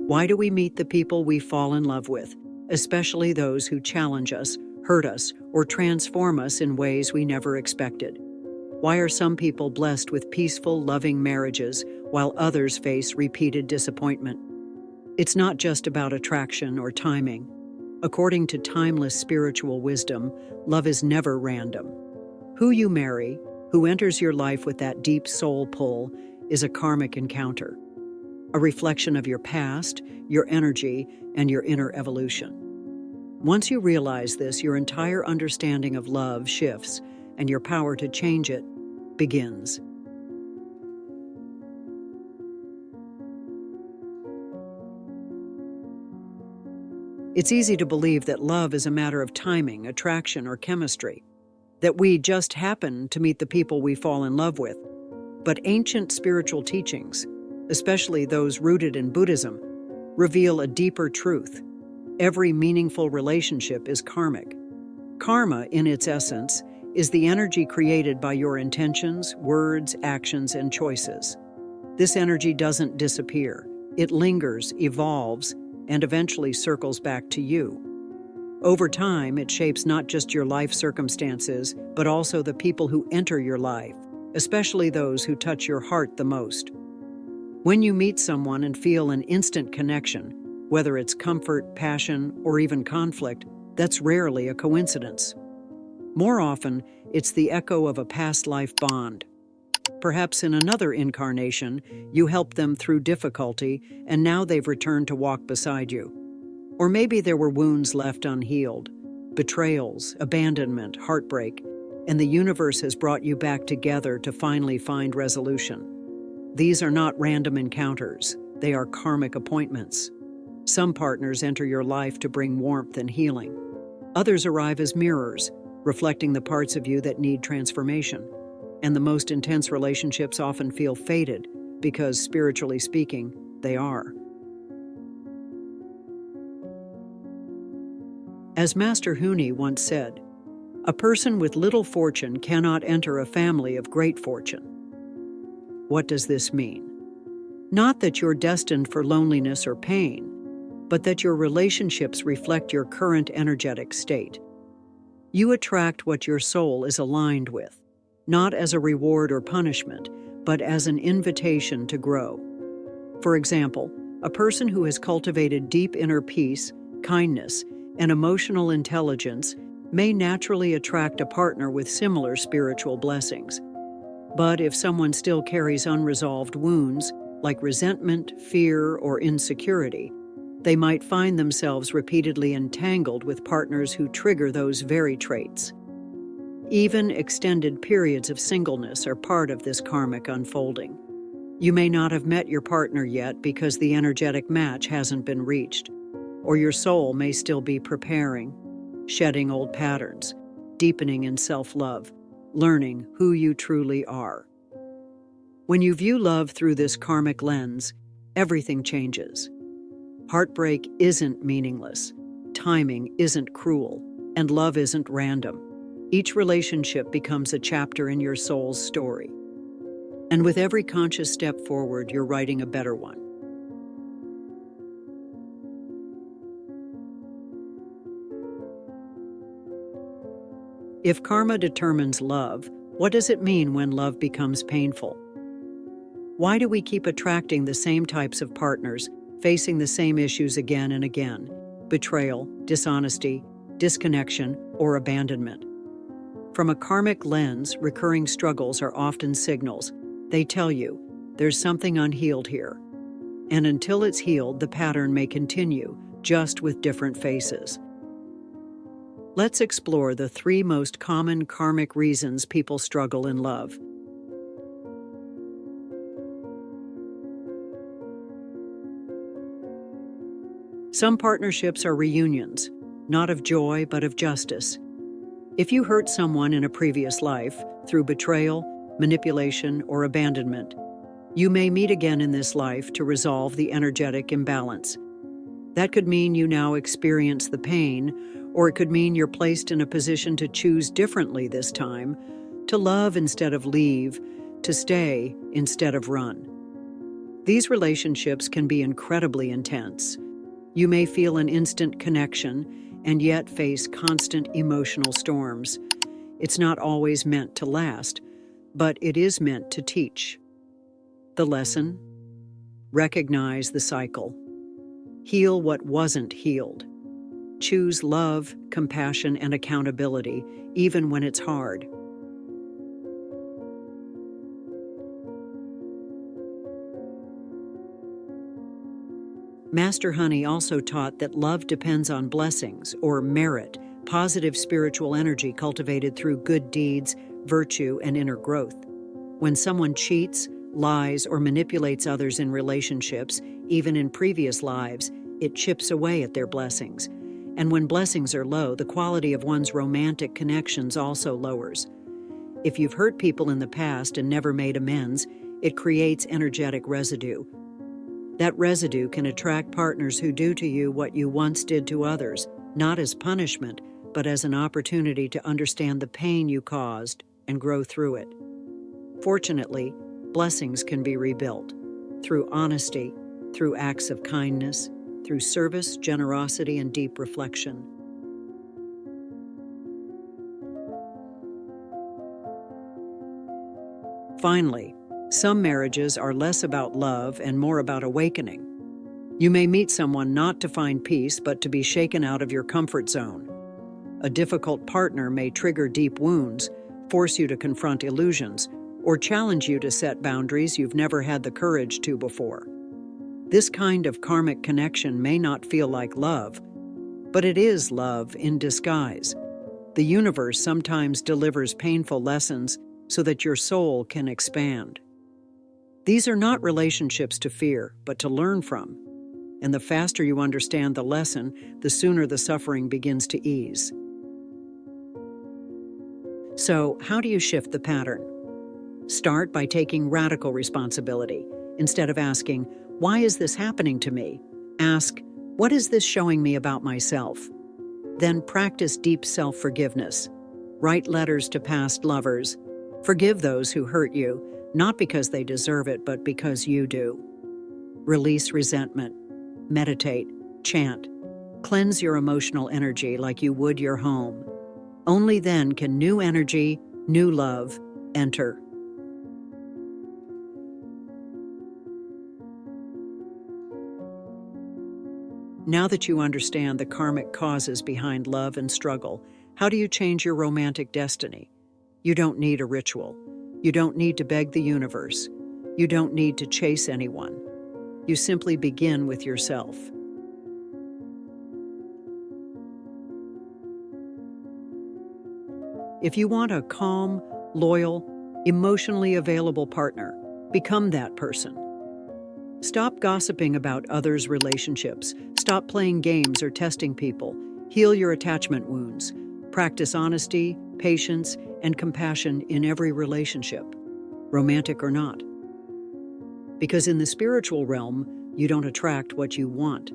Why do we meet the people we fall in love with, especially those who challenge us, hurt us, or transform us in ways we never expected? Why are some people blessed with peaceful, loving marriages while others face repeated disappointment? It's not just about attraction or timing. According to timeless spiritual wisdom, love is never random. Who you marry, who enters your life with that deep soul pull, is a karmic encounter, a reflection of your past, your energy, and your inner evolution. Once you realize this, your entire understanding of love shifts, and your power to change it begins. It's easy to believe that love is a matter of timing, attraction, or chemistry, that we just happen to meet the people we fall in love with. But ancient spiritual teachings, especially those rooted in Buddhism, reveal a deeper truth. Every meaningful relationship is karmic. Karma, in its essence, is the energy created by your intentions, words, actions, and choices. This energy doesn't disappear. It lingers, evolves, and eventually circles back to you. Over time, it shapes not just your life circumstances, but also the people who enter your life, especially those who touch your heart the most. When you meet someone and feel an instant connection, whether it's comfort, passion, or even conflict, that's rarely a coincidence. More often, it's the echo of a past life bond. Perhaps in another incarnation, you helped them through difficulty, and now they've returned to walk beside you. Or maybe there were wounds left unhealed, betrayals, abandonment, heartbreak, and the universe has brought you back together to finally find resolution. These are not random encounters, they are karmic appointments. Some partners enter your life to bring warmth and healing. Others arrive as mirrors, reflecting the parts of you that need transformation. And the most intense relationships often feel fated because, spiritually speaking, they are. As Master Huni once said, "A person with little fortune cannot enter a family of great fortune." What does this mean? Not that you're destined for loneliness or pain, but that your relationships reflect your current energetic state. You attract what your soul is aligned with, not as a reward or punishment, but as an invitation to grow. For example, a person who has cultivated deep inner peace, kindness, and emotional intelligence may naturally attract a partner with similar spiritual blessings. But if someone still carries unresolved wounds, like resentment, fear, or insecurity, they might find themselves repeatedly entangled with partners who trigger those very traits. Even extended periods of singleness are part of this karmic unfolding. You may not have met your partner yet because the energetic match hasn't been reached, or your soul may still be preparing, shedding old patterns, deepening in self-love, learning who you truly are. When you view love through this karmic lens, everything changes. Heartbreak isn't meaningless, timing isn't cruel, and love isn't random. Each relationship becomes a chapter in your soul's story. And with every conscious step forward, you're writing a better one. If karma determines love, what does it mean when love becomes painful? Why do we keep attracting the same types of partners, facing the same issues again and again? Betrayal, dishonesty, disconnection, or abandonment. From a karmic lens, recurring struggles are often signals. They tell you, there's something unhealed here. And until it's healed, the pattern may continue, just with different faces. Let's explore the 3 most common karmic reasons people struggle in love. Some partnerships are reunions, not of joy but of justice. If you hurt someone in a previous life, through betrayal, manipulation, or abandonment, you may meet again in this life to resolve the energetic imbalance. That could mean you now experience the pain, or it could mean you're placed in a position to choose differently this time, to love instead of leave, to stay instead of run. These relationships can be incredibly intense. You may feel an instant connection and yet face constant emotional storms. It's not always meant to last, but it is meant to teach. The lesson? Recognize the cycle. Heal what wasn't healed. Choose love, compassion, and accountability, even when it's hard. Master Honey also taught that love depends on blessings, or merit, positive spiritual energy cultivated through good deeds, virtue, and inner growth. When someone cheats, lies, or manipulates others in relationships, even in previous lives, it chips away at their blessings. And when blessings are low, the quality of one's romantic connections also lowers. If you've hurt people in the past and never made amends, it creates energetic residue. That residue can attract partners who do to you what you once did to others, not as punishment, but as an opportunity to understand the pain you caused and grow through it. Fortunately, blessings can be rebuilt through honesty, through acts of kindness, through service, generosity, and deep reflection. Finally, some marriages are less about love and more about awakening. You may meet someone not to find peace, but to be shaken out of your comfort zone. A difficult partner may trigger deep wounds, force you to confront illusions, or challenge you to set boundaries you've never had the courage to before. This kind of karmic connection may not feel like love, but it is love in disguise. The universe sometimes delivers painful lessons so that your soul can expand. These are not relationships to fear, but to learn from. And the faster you understand the lesson, the sooner the suffering begins to ease. So, how do you shift the pattern? Start by taking radical responsibility. Instead of asking, "Why is this happening to me?" Ask, "What is this showing me about myself?" Then practice deep self-forgiveness. Write letters to past lovers. Forgive those who hurt you, not because they deserve it, but because you do. Release resentment. Meditate. Chant. Cleanse your emotional energy like you would your home. Only then can new energy, new love, enter. Now that you understand the karmic causes behind love and struggle, how do you change your romantic destiny? You don't need a ritual. You don't need to beg the universe. You don't need to chase anyone. You simply begin with yourself. If you want a calm, loyal, emotionally available partner, become that person. Stop gossiping about others' relationships. Stop playing games or testing people. Heal your attachment wounds. Practice honesty, patience, and compassion in every relationship, romantic or not. Because in the spiritual realm, you don't attract what you want.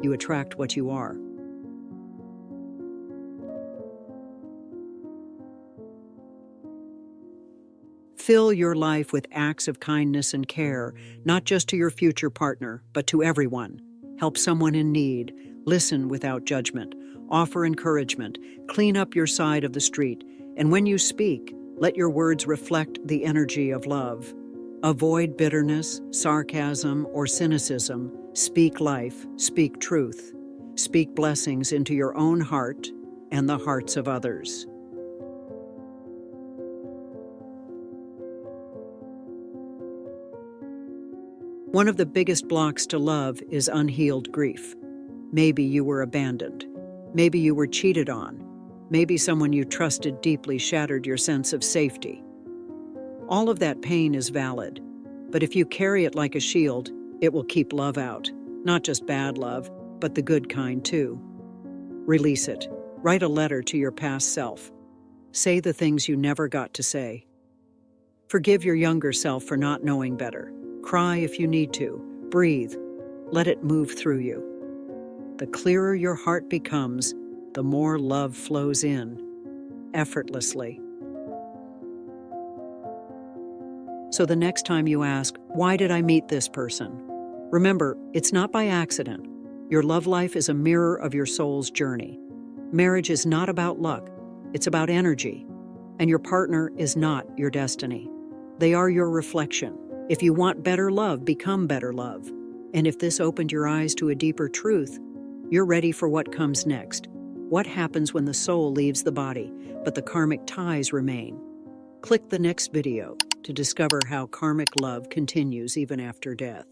You attract what you are. Fill your life with acts of kindness and care, not just to your future partner, but to everyone. Help someone in need. Listen without judgment. Offer encouragement. Clean up your side of the street. And when you speak, let your words reflect the energy of love. Avoid bitterness, sarcasm, or cynicism. Speak life. Speak truth. Speak blessings into your own heart and the hearts of others. One of the biggest blocks to love is unhealed grief. Maybe you were abandoned. Maybe you were cheated on. Maybe someone you trusted deeply shattered your sense of safety. All of that pain is valid, but if you carry it like a shield, it will keep love out. Not just bad love, but the good kind too. Release it. Write a letter to your past self. Say the things you never got to say. Forgive your younger self for not knowing better. Cry if you need to. Breathe. Let it move through you. The clearer your heart becomes, the more love flows in, effortlessly. So the next time you ask, why did I meet this person? Remember, it's not by accident. Your love life is a mirror of your soul's journey. Marriage is not about luck, it's about energy. And your partner is not your destiny. They are your reflection. If you want better love, become better love. And if this opened your eyes to a deeper truth, you're ready for what comes next. What happens when the soul leaves the body, but the karmic ties remain? Click the next video to discover how karmic love continues even after death.